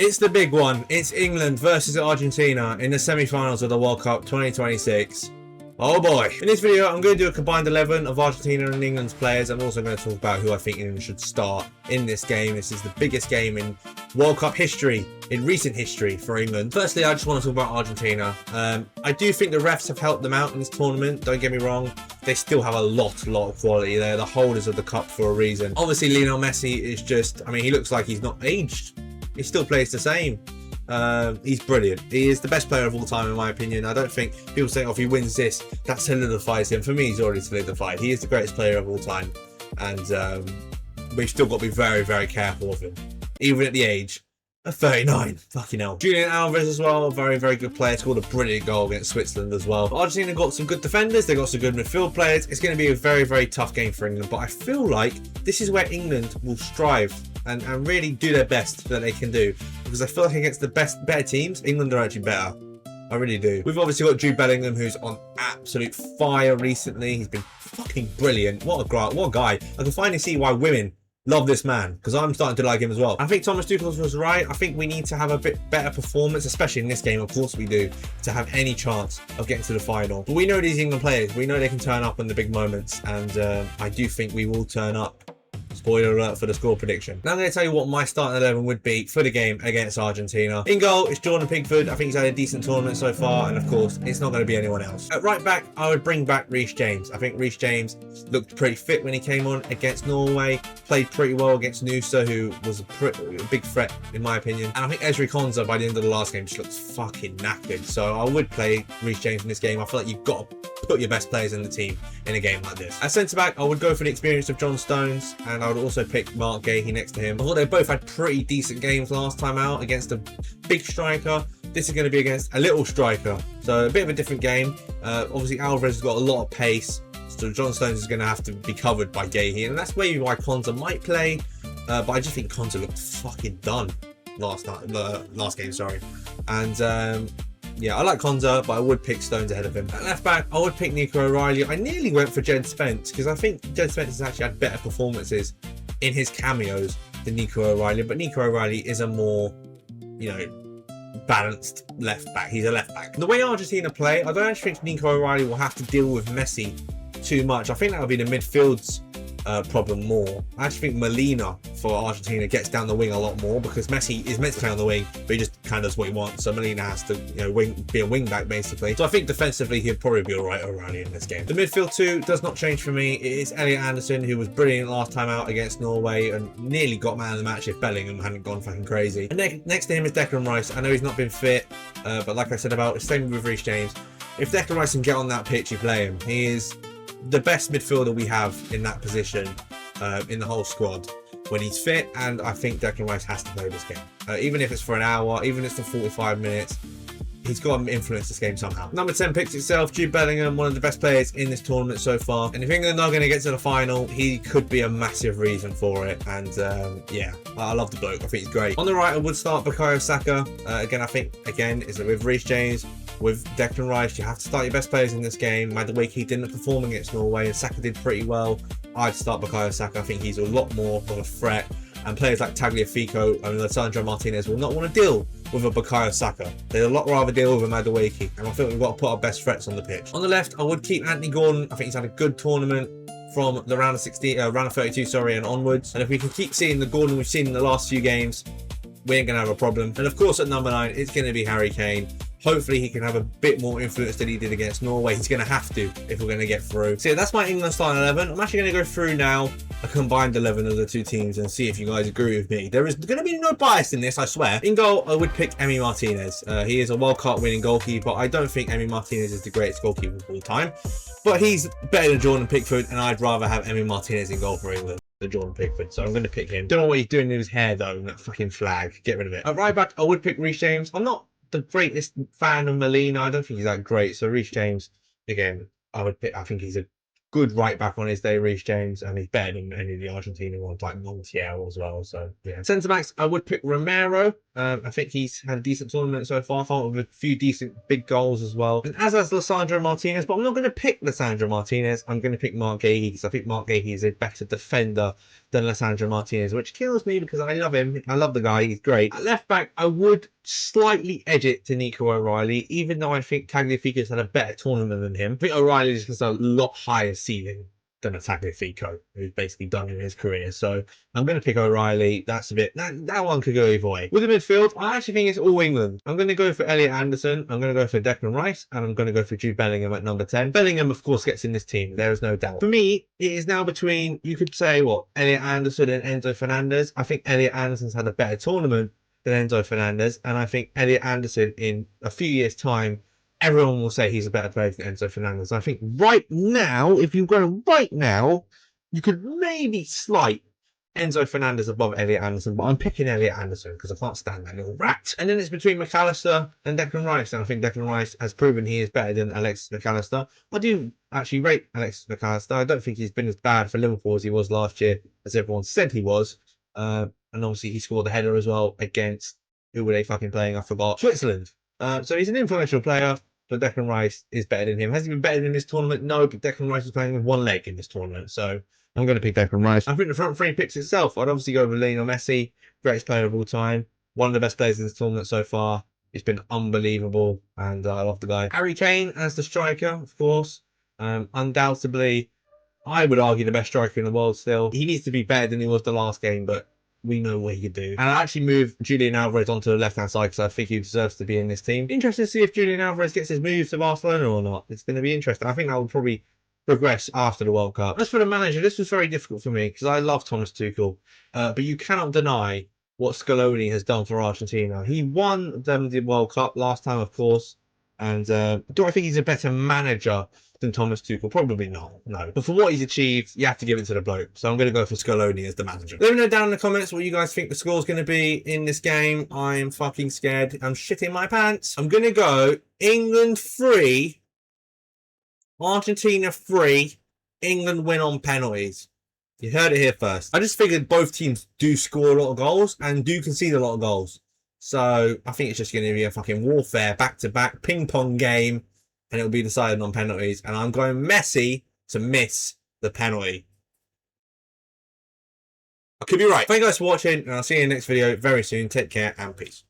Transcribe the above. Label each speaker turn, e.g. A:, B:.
A: It's the big one. It's England versus Argentina in the semi-finals of the World Cup 2026. Oh boy. In this video, I'm going to do a combined 11 of Argentina and England's players. I'm also going to talk about who I think England should start in this game. This is the biggest game in World Cup history, in recent history for England. Firstly, I just want to talk about Argentina. I do think the refs have helped them out in this tournament. Don't get me wrong. They still have a lot of quality. They're the holders of the cup for a reason. Obviously, Lionel Messi is just, I mean, he looks like he's not aged. He still plays the same. He's brilliant. He is the best player of all time, in my opinion. I don't think people say, oh, if he wins this, that solidifies him. For me, he's already solidified. He is the greatest player of all time. And we've still got to be very, very careful of him. Even at the age of 39. Fucking hell. Julian Alvarez as well, a very, very good player. Scored a brilliant goal against Switzerland as well. Argentina got some good defenders. They got some good midfield players. It's going to be a very, very tough game for England. But I feel like this is where England will strive and really do their best that they can do. Because I feel like against the better teams, England are actually better. I really do. We've obviously got Jude Bellingham, who's on absolute fire recently. He's been fucking brilliant. What a guy. I can finally see why women love this man, because I'm starting to like him as well. I think Thomas Tuchel was right. I think we need to have a bit better performance, especially in this game, of course we do, to have any chance of getting to the final. But we know these England players. We know they can turn up in the big moments, and I do think we will turn up. Spoiler alert for the score prediction. Now I'm going to tell you what my starting 11 would be for the game against Argentina. In goal, it's Jordan Pickford. I think he's had a decent tournament so far, and of course, it's not going to be anyone else. At right back, I would bring back Reece James. I think Reece James looked pretty fit when he came on against Norway, played pretty well against Nusa, who was a big threat in my opinion. And I think Ezri Konsa by the end of the last game just looked fucking knackered. So I would play Reece James in this game. I feel like you've got to put your best players in the team in a game like this. At centre back, I would go for the experience of John Stones, and I would also pick Mark Gahey next to him. I thought they both had pretty decent games last time out against a big striker. This is going to be against a little striker, so a bit of a different game. Obviously, Alvarez has got a lot of pace, so John Stones is going to have to be covered by Gahey, and that's maybe why Konsa might play. But I just think Konsa looked fucking done last game, sorry. And yeah, I like Konsa, but I would pick Stones ahead of him. At left back, I would pick Nico O'Reilly. I nearly went for Jed Spence because I think Jed Spence has actually had better performances in his cameos than Nico O'Reilly. But Nico O'Reilly is a more, balanced left back. He's a left back. The way Argentina play, I don't actually think Nico O'Reilly will have to deal with Messi too much. I think that would be the midfield's problem more. I actually think Molina for Argentina gets down the wing a lot more because Messi is meant to play on the wing, but he just kind of does what he wants. So Molina has to, be a wing back basically. So I think defensively he'll probably be alright O'Reilly in this game. The midfield too does not change for me. It is Elliot Anderson, who was brilliant last time out against Norway and nearly got man of the match if Bellingham hadn't gone fucking crazy. And next to him is Declan Rice. I know he's not been fit, but like I said about the same with Reece James. If Declan Rice can get on that pitch, you play him. He is the best midfielder we have in that position in the whole squad when he's fit, and I think Declan Rice has to play this game. Even if it's for an hour, even if it's for 45 minutes, he's got to influence this game somehow. Number 10 picks itself, Jude Bellingham, one of the best players in this tournament so far. And if England are going to get to the final, he could be a massive reason for it. And yeah, I love the bloke. I think he's great. On the right, I would start Bukayo Saka. Again, I think, is with Reece James, with Declan Rice, you have to start your best players in this game. Madueke didn't perform against Norway, and Saka did pretty well. I'd start Bukayo Saka. I think he's a lot more of a threat. And players like Tagliafico and Lisandro Martinez will not want to deal with a Bukayo Saka. They'd a lot rather deal with a Madueke. And I think we've got to put our best threats on the pitch. On the left, I would keep Anthony Gordon. I think he's had a good tournament from the round of 32, and onwards. And if we can keep seeing the Gordon we've seen in the last few games, we ain't going to have a problem. And of course, at number 9, it's going to be Harry Kane. Hopefully he can have a bit more influence than he did against Norway. He's going to have to if we're going to get through. So yeah, that's my England starting 11. I'm actually going to go through now a combined 11 of the two teams and see if you guys agree with me. There is going to be no bias in this, I swear. In goal, I would pick Emi Martinez. He is a World Cup winning goalkeeper. I don't think Emi Martinez is the greatest goalkeeper of all time, but he's better than Jordan Pickford, and I'd rather have Emi Martinez in goal for England than Jordan Pickford, so I'm going to pick him. Don't know what he's doing in his hair though, that fucking flag. Get rid of it. At right back, I would pick Reece James. I'm not the greatest fan of Molina. I don't think he's that great. So Reece James, again, I think he's a good right back on his day, Reece James, and he's better than any of the Argentina ones like Montiel as well. So yeah. Centre backs, I would pick Romero. I think he's had a decent tournament so far. I thought with a few decent big goals as well. And as has Lissandro Martinez, but I'm not going to pick Lissandro Martinez. I'm going to pick Mark Gahey because I think Mark Gahey is a better defender than Lissandro Martinez, which kills me because I love him. I love the guy. He's great. At left back, I would slightly edge it to Nico O'Reilly, even though I think Tagliafico's had a better tournament than him. I think O'Reilly just has a lot higher ceiling than a Tagliafico, who's basically done in his career. So I'm going to pick O'Reilly. That's a bit... That one could go either way. With the midfield, I actually think it's all England. I'm going to go for Elliot Anderson. I'm going to go for Declan Rice. And I'm going to go for Jude Bellingham at number 10. Bellingham, of course, gets in this team. There is no doubt. For me, it is now between, you could say, what, Elliot Anderson and Enzo Fernandez. I think Elliot Anderson's had a better tournament than Enzo Fernandez. And I think Elliot Anderson, in a few years' time, everyone will say he's a better player than Enzo Fernandez. I think right now, if you go right now, you could maybe slight Enzo Fernandez above Elliot Anderson, but I'm picking Elliot Anderson because I can't stand that little rat. And then it's between McAllister and Declan Rice, and I think Declan Rice has proven he is better than Alexis McAllister. I do actually rate Alexis McAllister. I don't think he's been as bad for Liverpool as he was last year, as everyone said he was. And obviously he scored the header as well against, who were they fucking playing? I forgot. Switzerland. So he's an influential player. But Declan Rice is better than him. Has he been better in this tournament? No, but Declan Rice is playing with one leg in this tournament. So I'm going to pick Declan Rice. I think the front three picks itself, I'd obviously go with Lionel Messi, greatest player of all time. One of the best players in this tournament so far. It's been unbelievable, and I love the guy. Harry Kane as the striker, of course. Undoubtedly, I would argue the best striker in the world still. He needs to be better than he was the last game, but we know what he could do. And I actually moved Julian Alvarez onto the left-hand side because I think he deserves to be in this team. Interesting to see if Julian Alvarez gets his move to Barcelona or not. It's going to be interesting. I think that will probably progress after the World Cup. As for the manager, this was very difficult for me because I love Thomas Tuchel. But you cannot deny what Scaloni has done for Argentina. He won them the World Cup last time, of course. And do I think he's a better manager than Thomas Tuchel? Probably not, no. But for what he's achieved, you have to give it to the bloke. So I'm going to go for Scaloni as the manager. Let me know down in the comments what you guys think the score's going to be in this game. I am fucking scared. I'm shitting my pants. I'm going to go England 3, Argentina 3, England win on penalties. You heard it here first. I just figured both teams do score a lot of goals and do concede a lot of goals. So I think it's just going to be a fucking warfare, back-to-back, ping-pong game. And it'll be decided on penalties. And I'm going Messi to miss the penalty. I could be right. Thank you guys for watching. And I'll see you in the next video very soon. Take care and peace.